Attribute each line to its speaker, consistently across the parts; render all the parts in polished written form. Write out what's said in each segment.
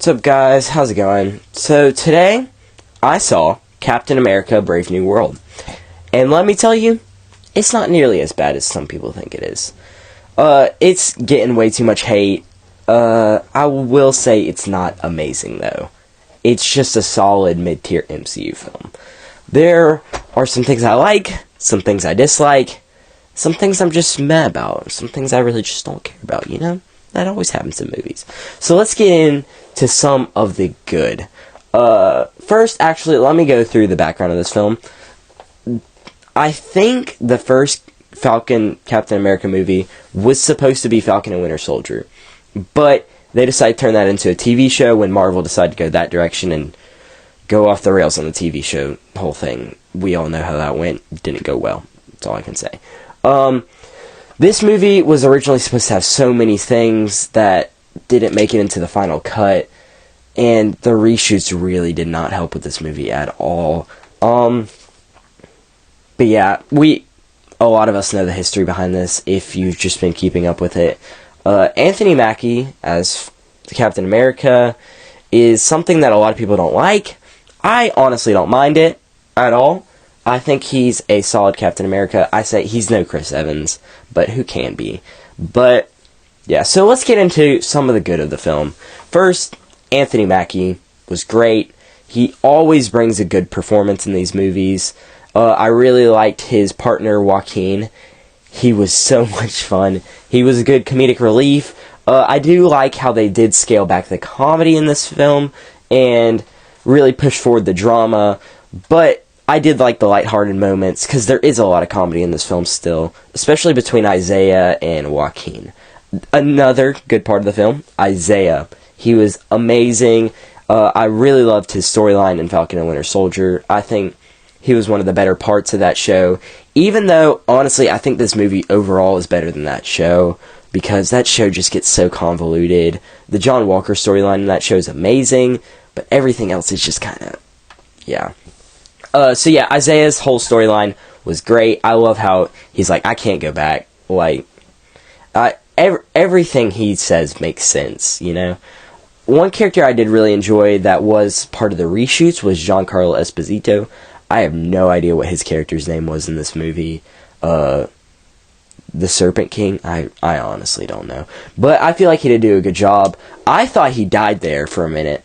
Speaker 1: What's up, guys? How's it going? So today I saw Captain America Brave New World, and let me tell you, it's not nearly as bad as some people think it is. It's getting way too much hate. I will say it's not amazing though. It's just a solid mid-tier MCU film. There are some things I like, some things I dislike, some things I'm just mad about, some things I really just don't care about, you know? That always happens in movies. So let's get into some of the good. First, actually, let me go through the background of this film. I think the first Captain America movie was supposed to be Falcon and Winter Soldier, but they decided to turn that into a TV show when Marvel decided to go that direction and go off the rails on the TV show. The whole thing, we all know how that went. Didn't go well. That's all I can say. This movie was originally supposed to have so many things that didn't make it into the final cut, and the reshoots really did not help with this movie at all. But yeah, a lot of us know the history behind this if you've just been keeping up with it. Anthony Mackie as Captain America is something that a lot of people don't like. I honestly don't mind it at all. I think he's a solid Captain America. I say he's no Chris Evans, but who can be? But yeah, so let's get into some of the good of the film. First, Anthony Mackie was great. He always brings a good performance in these movies. I really liked his partner, Joaquin. He was so much fun. He was a good comedic relief. I do like how they did scale back the comedy in this film and really push forward the drama, but I did like the lighthearted moments because there is a lot of comedy in this film still, especially between Isaiah and Joaquin. Another good part of the film, Isaiah. He was amazing. I really loved his storyline in Falcon and Winter Soldier. I think he was one of the better parts of that show, even though, honestly, I think this movie overall is better than that show, because that show just gets so convoluted. The John Walker storyline in that show is amazing, but everything else is just kind of, yeah. So yeah, Isaiah's whole storyline was great. I love how he's like, I can't go back. Like, everything he says makes sense, you know? One character I did really enjoy that was part of the reshoots was Giancarlo Esposito. I have no idea what his character's name was in this movie. The Serpent King? I honestly don't know. But I feel like he did do a good job. I thought he died there for a minute.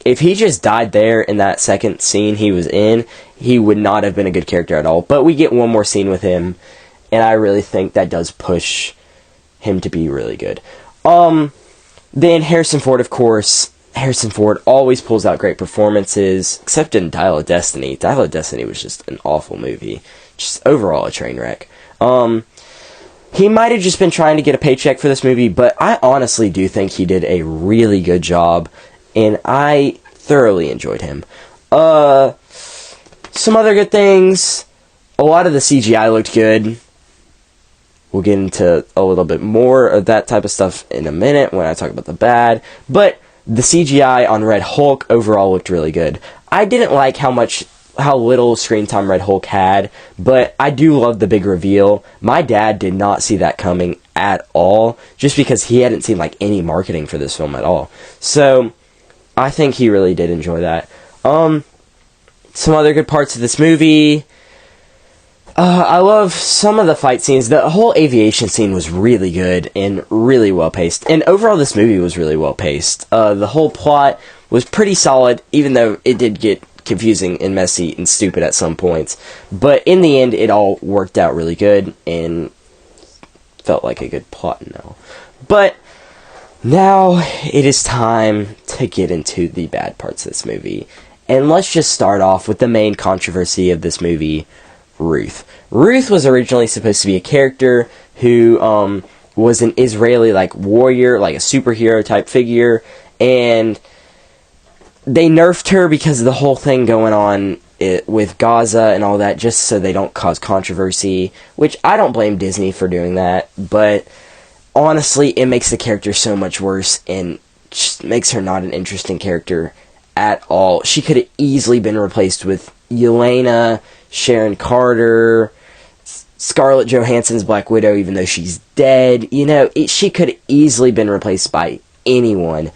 Speaker 1: If he just died there in that second scene he was in, he would not have been a good character at all. But we get one more scene with him, and I really think that does push him to be really good. Then Harrison Ford, of course. Harrison Ford always pulls out great performances, except in Dial of Destiny. Dial of Destiny was just an awful movie. Just overall a train wreck. He might have just been trying to get a paycheck for this movie, but I honestly do think he did a really good job, and I thoroughly enjoyed him. Some other good things. A lot of the CGI looked good. We'll get into a little bit more of that type of stuff in a minute when I talk about the bad. But the CGI on Red Hulk overall looked really good. I didn't like how little screen time Red Hulk had, but I do love the big reveal. My dad did not see that coming at all, just because he hadn't seen like any marketing for this film at all. So I think he really did enjoy that. Some other good parts of this movie. I love some of the fight scenes. The whole aviation scene was really good and really well paced. And overall, this movie was really well paced. The whole plot was pretty solid, even though it did get confusing and messy and stupid at some points. But in the end, it all worked out really good and felt like a good plot and all. But now it is time to get into the bad parts of this movie. And let's just start off with the main controversy of this movie, Ruth. Ruth was originally supposed to be a character who was an Israeli warrior, like a superhero type figure, and they nerfed her because of the whole thing going on with Gaza and all that, just so they don't cause controversy, which I don't blame Disney for doing that, but honestly, it makes the character so much worse and just makes her not an interesting character at all. She could have easily been replaced with Yelena, Sharon Carter, Scarlett Johansson's Black Widow, even though she's dead. You know, she could have easily been replaced by anyone.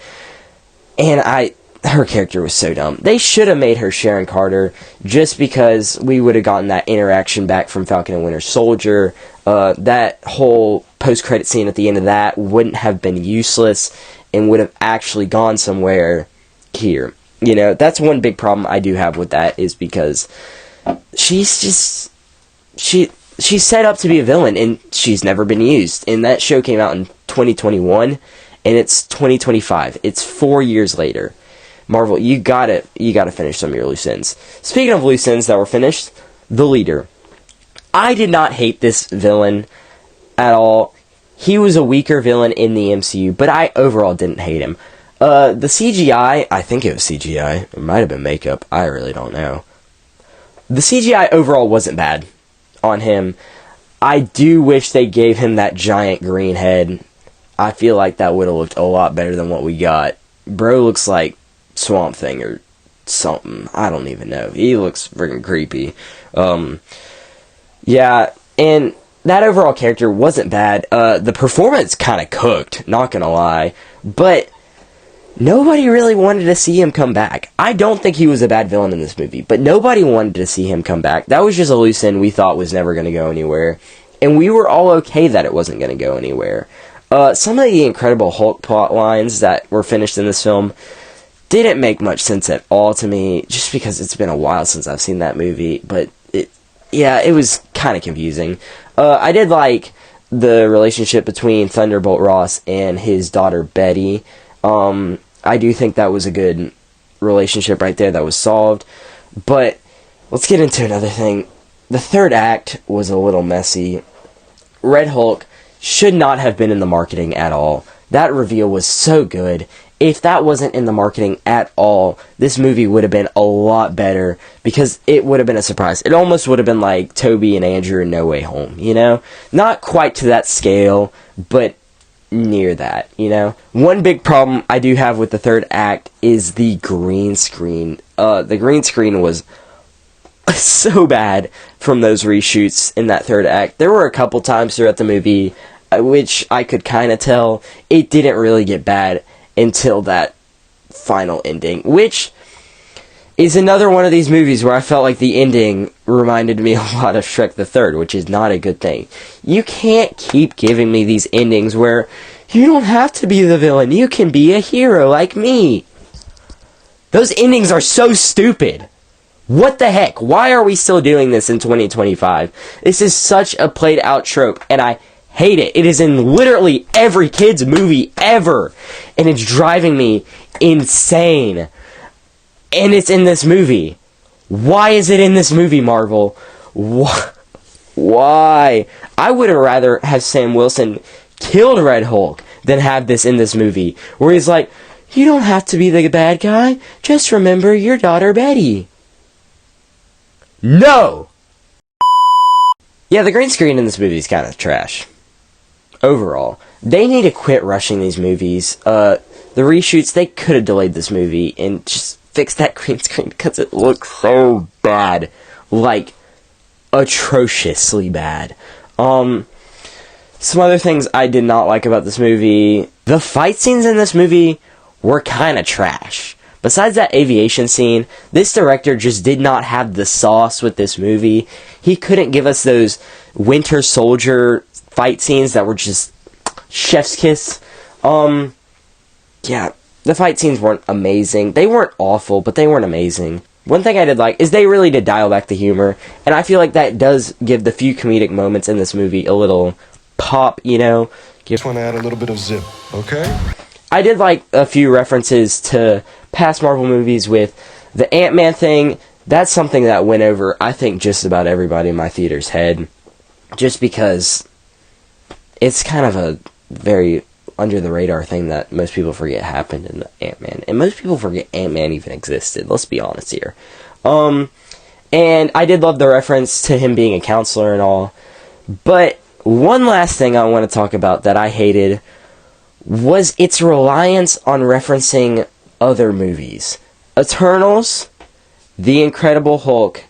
Speaker 1: And her character was so dumb. They should have made her Sharon Carter, just because we would have gotten that interaction back from Falcon and Winter Soldier. That whole post-credit scene at the end of that wouldn't have been useless and would have actually gone somewhere here. You know, that's one big problem I do have with that, is because she's set up to be a villain, and she's never been used. And that show came out in 2021, and it's 2025. It's 4 years later. Marvel, you gotta finish some of your loose ends. Speaking of loose ends that were finished, the Leader. I did not hate this villain at all. He was a weaker villain in the MCU, but I overall didn't hate him. The CGI, I think it was CGI. It might have been makeup. I really don't know. The CGI overall wasn't bad on him. I do wish they gave him that giant green head. I feel like that would have looked a lot better than what we got. Bro looks like Swamp Thing or something. I don't even know. He looks freaking creepy. Yeah, and that overall character wasn't bad. The performance kind of cooked, not gonna lie. But nobody really wanted to see him come back. I don't think he was a bad villain in this movie, but nobody wanted to see him come back. That was just a loose end we thought was never going to go anywhere. And we were all okay that it wasn't going to go anywhere. Some of the Incredible Hulk plot lines that were finished in this film didn't make much sense at all to me, just because it's been a while since I've seen that movie. But it was kind of confusing. I did like the relationship between Thunderbolt Ross and his daughter Betty. I do think that was a good relationship right there that was solved. But let's get into another thing. The third act was a little messy. Red Hulk should not have been in the marketing at all. That reveal was so good. If that wasn't in the marketing at all, this movie would have been a lot better, because it would have been a surprise. It almost would have been like Toby and Andrew in No Way Home, you know? Not quite to that scale, but near that, you know? One big problem I do have with the third act is the green screen. The green screen was so bad from those reshoots in that third act. There were a couple times throughout the movie which I could kind of tell it didn't really get bad until that final ending, which is another one of these movies where I felt like the ending reminded me a lot of Shrek the Third, which is not a good thing. You can't keep giving me these endings where you don't have to be the villain, you can be a hero like me. Those endings are so stupid. What the heck? Why are we still doing this in 2025? This is such a played out trope, and I hate it. It is in literally every kid's movie ever, and it's driving me insane. And it's in this movie. Why is it in this movie, Marvel? Why? I would have rather have Sam Wilson killed Red Hulk than have this in this movie, where he's like, you don't have to be the bad guy, just remember your daughter Betty. No! Yeah, the green screen in this movie is kind of trash. Overall. They need to quit rushing these movies. The reshoots, they could have delayed this movie and just fixed that green screen, because it looks so bad. Like, atrociously bad. Some other things I did not like about this movie. The fight scenes in this movie were kind of trash. Besides that aviation scene, this director just did not have the sauce with this movie. He couldn't give us those Winter Soldier fight scenes that were just chef's kiss. Yeah, the fight scenes weren't amazing. They weren't awful, but they weren't amazing. One thing I did like is they really did dial back the humor, and I feel like that does give the few comedic moments in this movie a little pop, you know?
Speaker 2: Just want to add a little bit of zip, okay?
Speaker 1: I did like a few references to past Marvel movies with the Ant-Man thing. That's something that went over, I think, just about everybody in my theater's head. Just because it's kind of a very under-the-radar thing that most people forget happened in Ant-Man. And most people forget Ant-Man even existed, let's be honest here. And I did love the reference to him being a counselor and all. But one last thing I want to talk about that I hated was its reliance on referencing other movies. Eternals, The Incredible Hulk,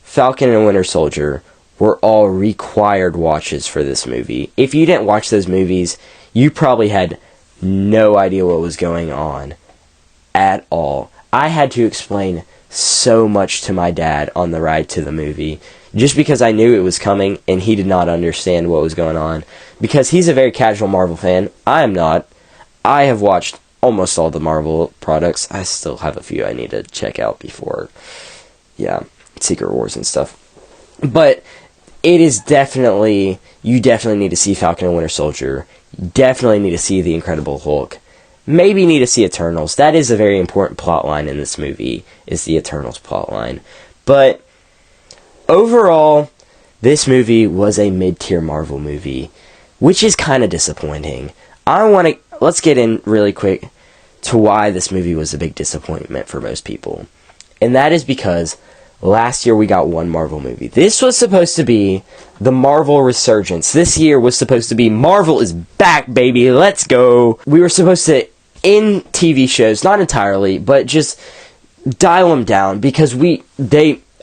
Speaker 1: Falcon and Winter Soldier were all required watches for this movie. If you didn't watch those movies, you probably had no idea what was going on at all. I had to explain so much to my dad on the ride to the movie, just because I knew it was coming and he did not understand what was going on, because he's a very casual Marvel fan. I am not. I have watched almost all the Marvel products. I still have a few I need to check out before, Secret Wars and stuff. But it is definitely, you definitely need to see Falcon and Winter Soldier. You definitely need to see The Incredible Hulk. Maybe need to see Eternals. That is a very important plot line in this movie, is the Eternals plot line. But overall, this movie was a mid-tier Marvel movie, which is kind of disappointing. Let's get in really quick to why this movie was a big disappointment for most people. And that is because last year we got one Marvel movie. This was supposed to be the Marvel resurgence. This year was supposed to be Marvel is back, baby, let's go. We were supposed to end TV shows, not entirely, but just dial them down, because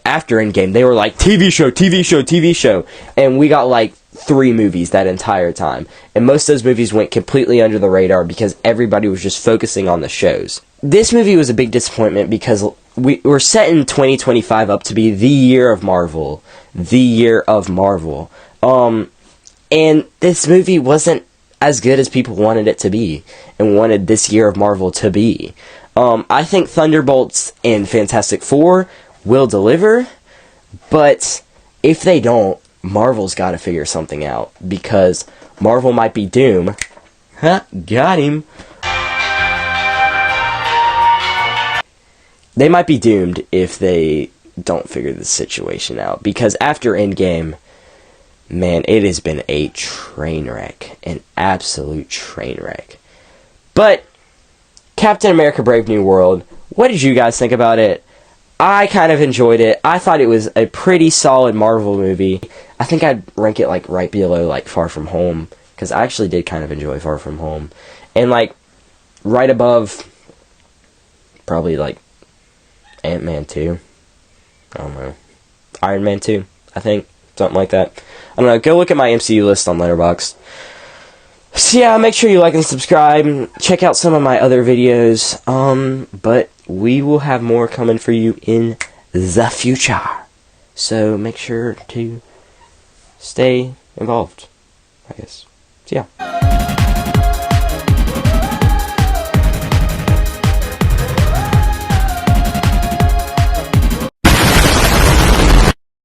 Speaker 1: after Endgame, they were like, TV show, TV show, TV show. And we got like 3 movies that entire time. And most of those movies went completely under the radar because everybody was just focusing on the shows. This movie was a big disappointment because we were setting 2025 up to be the year of Marvel. The year of Marvel. And this movie wasn't as good as people wanted it to be and wanted this year of Marvel to be. I think Thunderbolts and Fantastic Four will deliver, but if they don't, Marvel's got to figure something out, because Marvel might be doomed. Got him. They might be doomed if they don't figure the situation out, because after Endgame, man, it has been a train wreck, an absolute train wreck. But Captain America Brave New World, what did you guys think about it? I kind of enjoyed it. I thought it was a pretty solid Marvel movie. I think I'd rank it like right below like Far From Home, because I actually did kind of enjoy Far From Home. And like right above probably like Ant-Man 2. I don't know. Iron Man 2, I think. Something like that. I don't know. Go look at my MCU list on Letterboxd. So yeah, make sure you like and subscribe. Check out some of my other videos. But we will have more coming for you in the future. So make sure to stay involved, I guess. So yeah.